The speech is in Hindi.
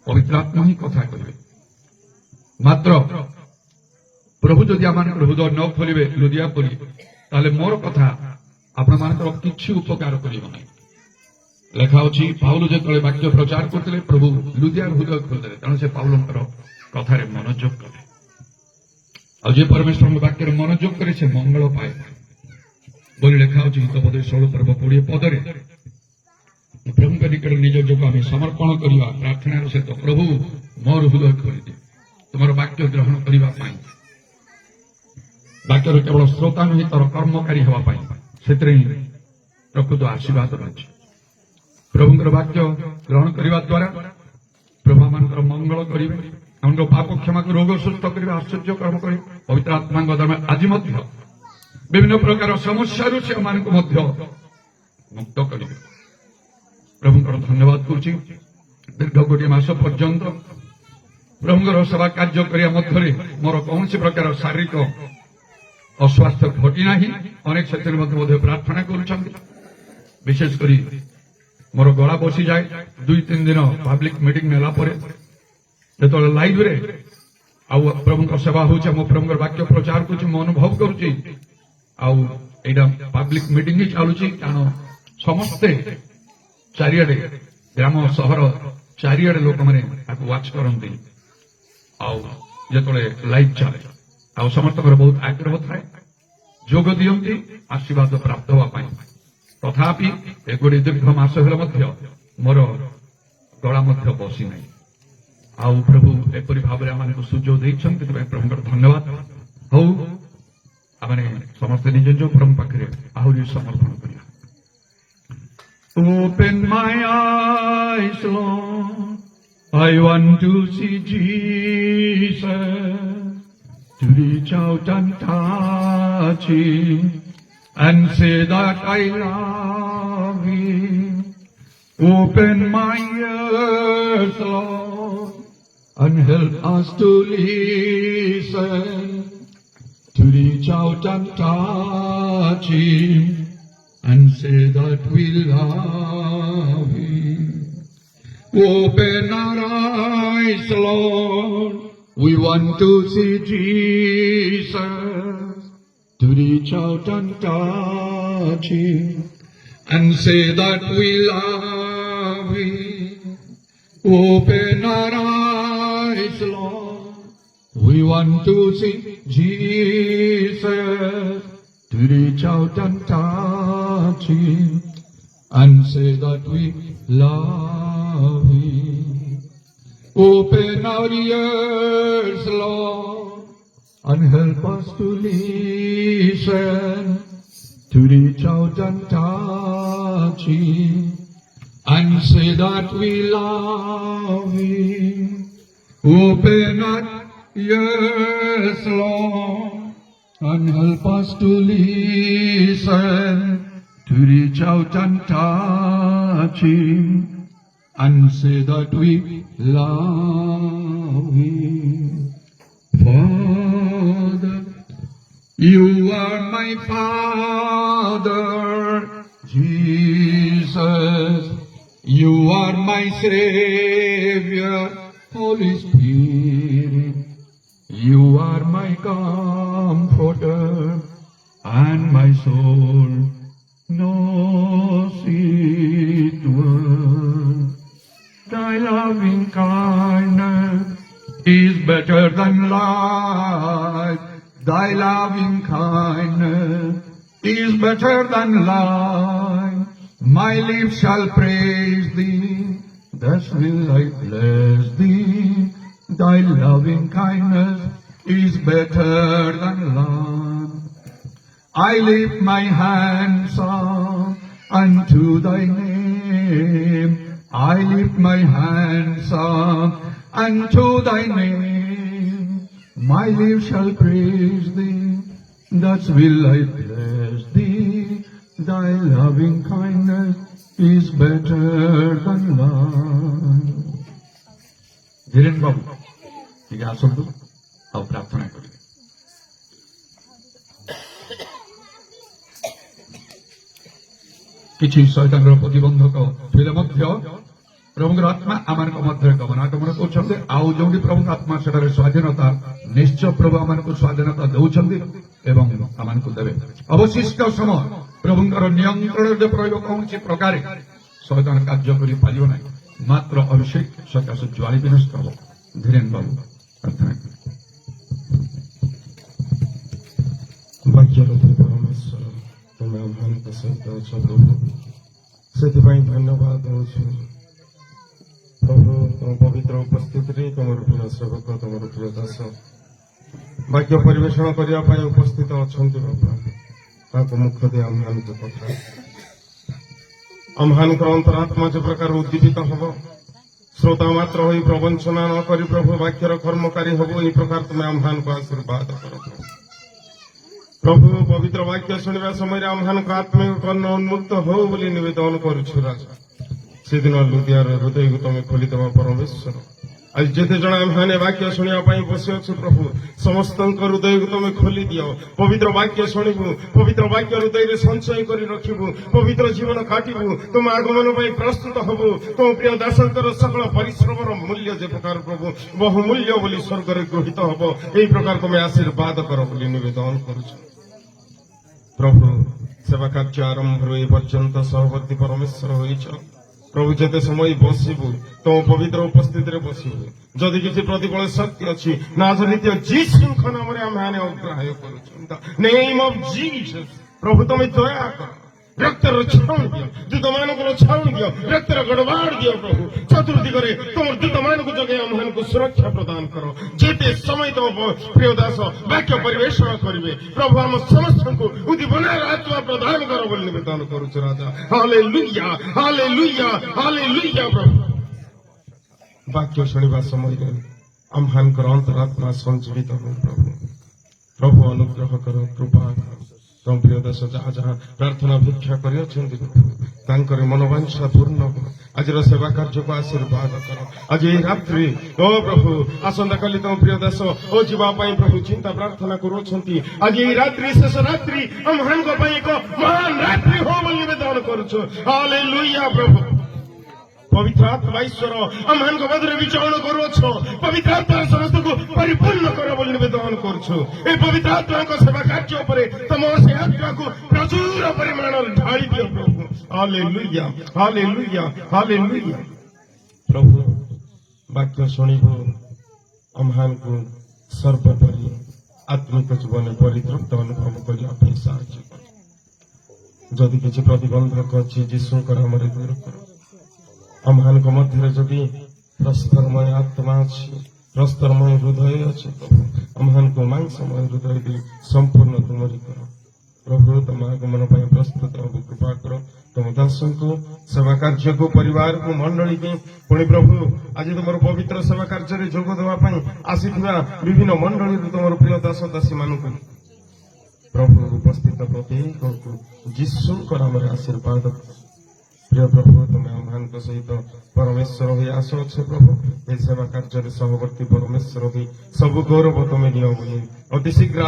पवित्र आत्मा ही कथा करिवे मात्र प्रभु जदि आम हृदय न खोलिबे लुदिया परी ताले मोर कथा आपण मानकर किछि उपकार करियो नै लेखा अछि पाउल जेतले वाक्य प्रचार करथिले प्रभु लुदिया हृदय खोलिदेले तेणु से पाउलंकर कथारे मनोयोग कले आ जे परमेश्वर वाक्य मनोयोग करे से मंगल पाए बोली लेखा अछि हितपदे 16 पर्व 20 पदरे प्रभु के निकट निज जोग आम समर्पण करवा प्रार्थना सहित प्रभु मोर हृदय खोलिदे तुम वाक्य ग्रहण करने वाक्यर केवल श्रोता नुहे तर कर्मकारी हाँपाई से प्रकृत आशीर्वाद रही प्रभुंर वाक्य ग्रहण करने द्वारा प्रभु मान मंगल करेंगे आम पाप क्षमा को रोग सुस्थ करेंगे आश्चर्य कर्म करेंगे पवित्र आत्मा द्वारा आज विभिन्न प्रकार समस्या से मुक्त करेंगे प्रभुंर धन्यवाद करुच्ची दीर्घ गोटे मास पर्यंत प्रभुंर सेवा कार्य करने मध्य मोर कौन प्रकार शारीरिक अस्वास्थ्य घटीना अनेक से प्रार्थना कर विशेषकर मोर गला बसी जाए 2-3 दिन पब्लिक मीटिंग नेला जो लाइव रे प्रभु सेवा हो प्रभु वाक्य प्रचार कर अनुभव करुच्ची पब्लिक मीटिंग ही चलुची कारण समस्ते चारिआडे ग्राम सहर चारिआडे लोक मैंने वाच करती जो लाइव चले आ समस्त बहुत आग्रह थाए जोग दियंती आशीर्वाद प्राप्त होगापाई तथापि एगोटे दीर्घ मास हेले मोर गला बसी ना आउ प्रभु एपरी भाव में सुजोग देते प्रभु धन्यवाद हौ आम समस्ते निज निज प्रभु पाखे आहरी समर्पण करिया Open my eyes, Lord. I want to see Jesus, to reach out and touch Him and say that I love Him. Open my ears, Lord, and help us to listen, to reach out and touch Him and say that we love Him. Open our eyes, Lord. We want to see Jesus, to reach out and touch Him and say that we love Him. Open our eyes, Lord. We want to see Jesus, to reach out and touch Him and say that we love Him. Open our ears, Lord, and help us to listen, to reach out and touch Him and say that we love Him. Open our ears, Lord, and help us to listen, to reach out and touch Him and say that we love Him. Father, You are my Father, Jesus, You are my Savior, Holy Spirit, You are my comforter, and my soul knows it well. Thy loving kindness is better than life. Thy loving kindness is better than life. My lips shall praise Thee, thus will I bless Thee. Thy loving kindness is better than life. I lift my hands up unto Thy name. I lift my hands up unto Thy name. My lips shall praise Thee, thus will I bless Thee. Thy loving kindness is better than life. Dhirendra बाबू ठीक आसतु आ प्रार्थना करेंगे। किछि शैतानर प्रतिबंधक थिले मध्य प्रभुଙ୍କର आत्मा आमान मध्य गमनागमन कर आउ जो प्रभु आत्मा से स्वाधीनता निश्चय प्रभु आम स्वाधीनता दौरान एवं आम देवे अवशिष्ट समय प्रभुଙ୍କର नियंत्रण प्रयोग कौन प्रकार शैतान कार्य करना मात्र अभिषेक सकाश ज्वाली विनष्ट हम धीरेन्द्र बाबू प्रार्थना वाक्य परमेश्वर तुम्हें आह्वान सहित अछ प्रभु से धन्यवाद दौ प्रभु तुम पवित्र उपस्थिति तुम प्रिय सेवक तुम प्रिय दास वाक्य परिवेषण करने उपस्थित अच्छा बाबा मुख्य दे आह्वान कथा आह्वान अंतरात्मा जो प्रकार उद्दीपित हम श्रोता मात्र हो प्रवंचना न कर प्रभु वाक्यर कर्मकारी हम यही प्रकार तुम्हें आह्वान को आशीर्वाद कर प्रभु पवित्र वाक्य शुणा समय आह्वान को आत्मिक कर्ण उन्मुक्त हो बोली निवेदन करुछु राजा से दिन लुदियार हृदय को तुम खोलीदेव परमेश्वर आज जिते जन आह्वान वाक्य शुणा बसी अच्छु प्रभु समस्त हृदय को तुम खोली दियो पवित्र वाक्य शुणु पवित्र वाक्य हृदय संचय कर रखिबु पवित्र जीवन काटिबु तुम आगमन प्रस्तुत हबु तुम प्रिय दासंकर सकल परिश्रम मूल्य जे प्रकार प्रभु बहुमूल्य बोली स्वर्ग रे गृहीत हब यही प्रकार तुम आशीर्वाद कर बोली निवेदन करुछु प्रभु सेवा कार्य आरंभ ए पर्यंत सहवर्ती परमेश्वर होइछ प्रभु जेते समय बसबू तुम पवित्र उपस्थिति में बसबू जदि किसी प्रतिकूल शक्ति अच्छी नाजरीत जीसु नाम आम अग्राह्य नेम ऑफ जीसस प्रभु तुम दया कर रक्तर छाउन दियो दूत मान छाउन दियो रक्तर गड़बाड़ दियो प्रभु चतुर्दिग तुम दूत मान को जगह आम को सुरक्षा प्रदान करो जेते समय तुम प्रिय दास वाक्य परिवेषण करेंगे प्रभु आम समस्त को उद्दीपनार आत्मा प्रदान कर बोली निवेदन करुछु राजा हालेलुया हालेलुया हालेलुया प्रभु वाक्य शुणा समय आम्हान अंतरात्मा संजीवित हो प्रभु प्रभु अनुग्रह करो कृपा करो तुम प्रिय दास जहाँ जहाँ प्रार्थना भिक्षा कर मनोवांछा पूर्ण हो आज सेवा कार्य को आशीर्वाद कर आज ये रात्रि ओ प्रभु आसंता काली तुम प्रिय दास ओ जीवाई प्रभु चिंता प्रार्थना करुँच आज ये रात्रि शेष रात्रि आम्हान एक महान रात्रि हो निवेदन करुछु हालेलुया प्रभु पवित्र आत्मा ईश्वर आम्हान मध्य विचरण करुछ पवित्र आत्मा समस्त को परिपूर्ण कर बोली निवेदन करुछु ए पवित्र आत्मा को सेवा कार्य पर तुम से आत्मा को प्रचुर परिमाण ढाली दियो प्रभु हालेलुया हालेलुया हालेलुया प्रभु वाक्य शुणिबो आम्हान को सर्वोपरि आत्मिक जीवन परितृप्त अनुभव करने साहाय्य कर जदि किसी प्रतिबंधक अच्छी जीशुकर हमरे दूर कर आम्हान मध्य जदि प्रस्तरमय आत्मा अच्छी प्रस्तरमय हृदय अच्छे प्रभु आम्हान को मांसमय हृदय दे संपूर्ण तुमरी कर प्रभु तुम आगमन प्रस्तुत हब कृपा कर तुम दासन को सेवा कार्य को परिवार को मंडली के पुणी प्रभु आज तुम पवित्र सेवा कार्य जोग देवाई आसी विभिन्न मंडली तुम प्रिय दास दासी मान प्रभु उपस्थित प्रत्येक को जीशुकर नाम आशीर्वाद प्रिय प्रभु तुम्हें आह्वान सहित परमेश्वर हो आस अच्छे प्रभु ये सेवा कार्य सहवर्ती परमेश्वर हो सब गौरव तुम्हें नियो अति शीघ्र